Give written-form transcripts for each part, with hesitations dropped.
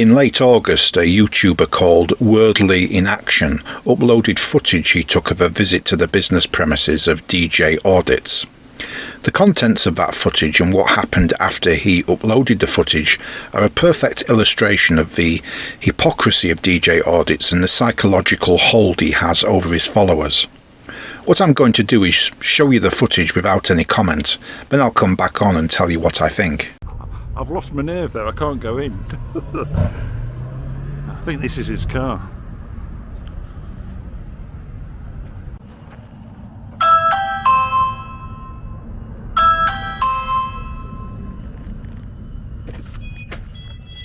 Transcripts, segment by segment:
In late August, a YouTuber called WorldlyInAction uploaded footage he took of a visit to the business premises of DJ Audits. The contents of that footage and what happened after he uploaded the footage are a perfect illustration of the hypocrisy of DJ Audits and the psychological hold he has over his followers. What I'm going to do is show you the footage without any comment, then I'll come back on and tell you what I think. I've lost my nerve there, I can't go in. I think this is his car.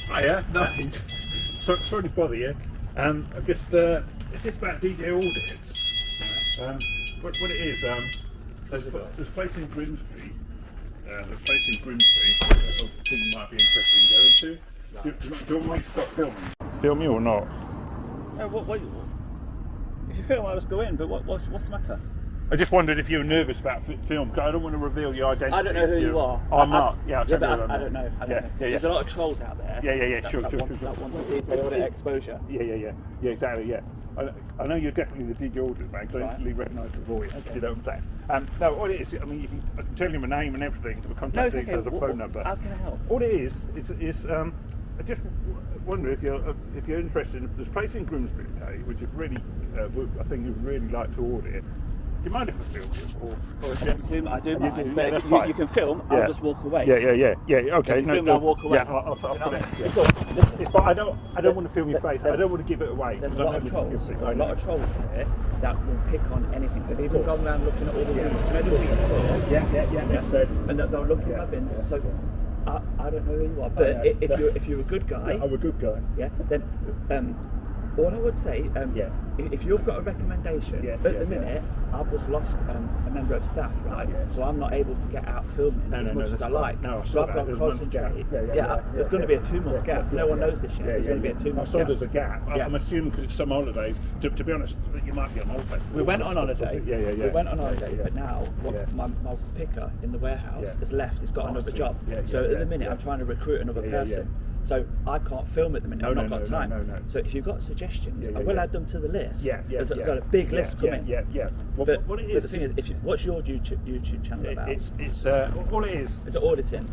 Hiya, no, sorry to bother you. I've just, it's just about DJ Audits. What it is, there's a place in Grimsby. I think you might be interested in going to. Do you want me to stop filming? Film me or not? No, what, if you film, I'll just go in, but what's the matter? I just wondered if you were nervous about film, because I don't want to reveal your identity. I don't know who you are. I'm not. Yeah, I don't know. There's a lot of trolls out there. Yeah. Sure. That want the DJ Audit exposure. Yeah, exactly, yeah. I know you're definitely the DJ Audit man, because I instantly recognise the voice. Okay. You know what I'm saying? No, all it is, I mean, I can tell you my name and everything, the contact details, the phone number. How can I help? All it is I just wonder if you're interested in this place in Grimsby, okay, which is really, I think you'd really like to audit. Do you mind if I film you? I do mind, but if you can film, I'll just walk away. Yeah, okay. If you film, I'll walk away. Yeah, I'll put it. But I don't want to film your face, I don't want to give it away. There's a lot of trolls here that will pick on anything. They've even gone around looking at all the bins. You know the bins here? Yeah. And they'll look at my bins. So I don't know who you are, but if you're a good guy, I'm a good guy. Yeah. Then all I would say, if you've got a recommendation, at the minute I've just lost a member of staff, right? So I'm not able to get out filming as much as I like. So I've got to concentrate. There's going to be a 2-month gap. No one knows this yet. There's going to be a 2-month gap. I saw there's a gap. I'm assuming because it's some holidays. To be honest, you might be on holiday. We went on holiday. We went on holiday, but now my picker in the warehouse has left. He's got another job. So at the minute I'm trying to recruit another person. So I can't film at the minute. I've not got time. No. So if you've got suggestions, I will add them to the list. There's got a big list coming. But what it is? The thing is, what's your YouTube channel about? It's all it is. Is it auditing?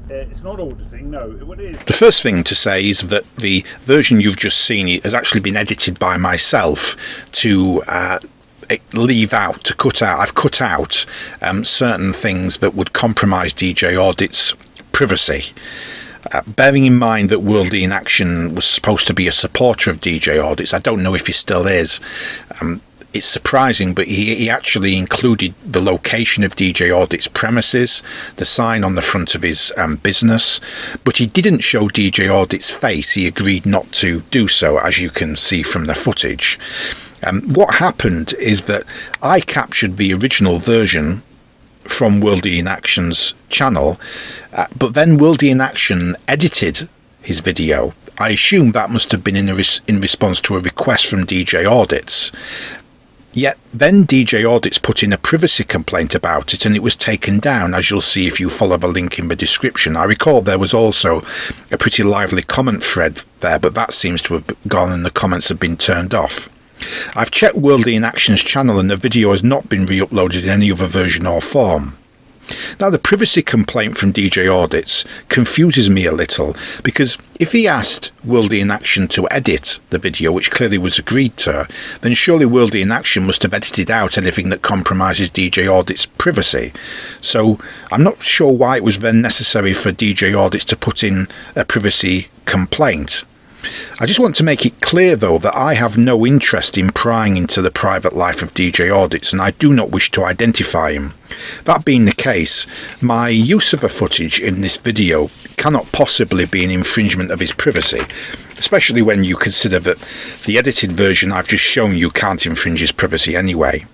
It's not auditing. No. What it is? The first thing to say is that the version you've just seen has actually been edited by myself to cut out. I've cut out certain things that would compromise DJ Audits' privacy. Bearing in mind that WorldlyInAction was supposed to be a supporter of DJ Audits, I don't know if he still is. It's surprising, but he actually included the location of DJ Audits' premises, the sign on the front of his business, but he didn't show DJ Audits' face. He agreed not to do so, as you can see from the footage. What happened is that I captured the original version from WorldlyInAction's channel, but then WorldlyInAction edited his video. I assume that must have been in response to a request from DJ Audits. Yet then DJ Audits put in a privacy complaint about it, and it was taken down, as you'll see if you follow the link in the description. I recall there was also a pretty lively comment thread there, but that seems to have gone and the comments have been turned off. I've checked WorldlyInAction's channel and the video has not been re-uploaded in any other version or form. Now, the privacy complaint from DJ Audits confuses me a little, because if he asked WorldlyInAction to edit the video, which clearly was agreed to, then surely WorldlyInAction must have edited out anything that compromises DJ Audits' privacy. So I'm not sure why it was then necessary for DJ Audits to put in a privacy complaint. I just want to make it clear, though, that I have no interest in prying into the private life of DJ Audits, and I do not wish to identify him. That being the case, my use of the footage in this video cannot possibly be an infringement of his privacy, especially when you consider that the edited version I've just shown you can't infringe his privacy anyway.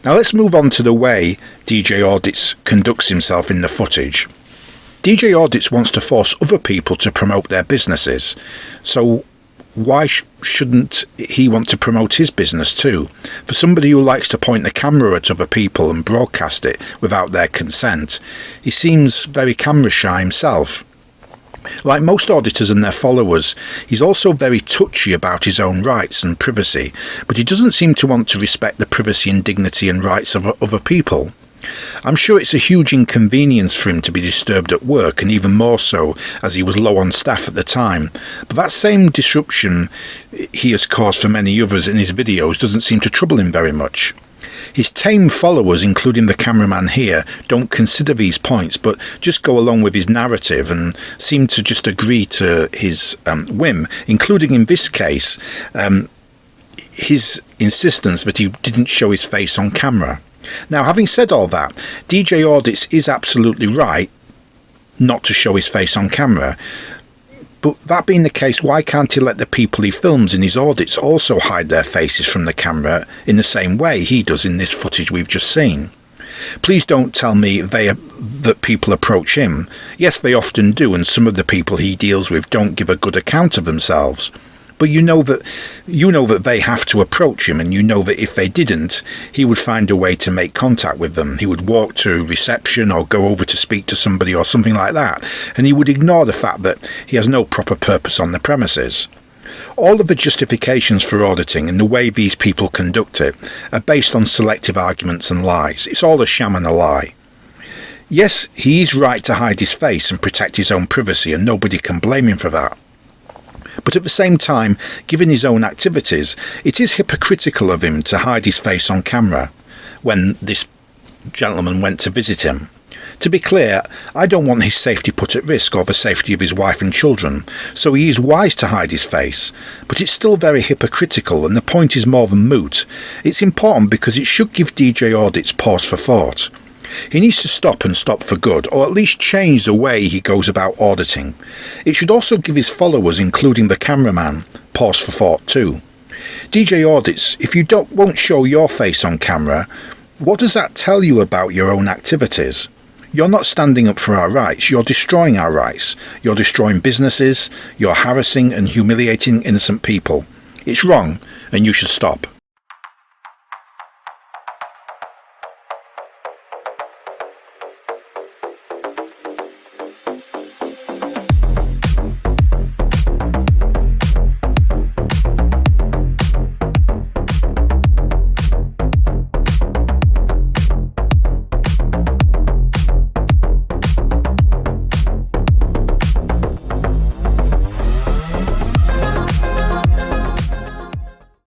Now let's move on to the way DJ Audits conducts himself in the footage. DJ Audits wants to force other people to promote their businesses, so why shouldn't he want to promote his business too? For somebody who likes to point the camera at other people and broadcast it without their consent, he seems very camera shy himself. Like most auditors and their followers, he's also very touchy about his own rights and privacy, but he doesn't seem to want to respect the privacy and dignity and rights of other people. I'm sure it's a huge inconvenience for him to be disturbed at work, and even more so as he was low on staff at the time. But that same disruption he has caused for many others in his videos doesn't seem to trouble him very much. His tame followers, including the cameraman here, don't consider these points, but just go along with his narrative and seem to just agree to his whim, including in this case his insistence that he didn't show his face on camera. Now, having said all that, DJ Audits is absolutely right not to show his face on camera. But that being the case, why can't he let the people he films in his audits also hide their faces from the camera in the same way he does in this footage we've just seen? Please don't tell me that people approach him. Yes, they often do, and some of the people he deals with don't give a good account of themselves. But you know that they have to approach him, and you know that if they didn't, he would find a way to make contact with them. He would walk to reception or go over to speak to somebody or something like that, and he would ignore the fact that he has no proper purpose on the premises. All of the justifications for auditing and the way these people conduct it are based on selective arguments and lies. It's all a sham and a lie. Yes, he is right to hide his face and protect his own privacy, and nobody can blame him for that. But at the same time, given his own activities, it is hypocritical of him to hide his face on camera when this gentleman went to visit him. To be clear, I don't want his safety put at risk or the safety of his wife and children, so he is wise to hide his face, but it's still very hypocritical, and the point is more than moot. It's important because it should give DJ Audits pause for thought. He needs to stop, and stop for good, or at least change the way he goes about auditing. It should also give his followers, including the cameraman, pause for thought too. DJ Audits, if you won't show your face on camera, what does that tell you about your own activities? You're not standing up for our rights, you're destroying our rights. You're destroying businesses, you're harassing and humiliating innocent people. It's wrong, and you should stop.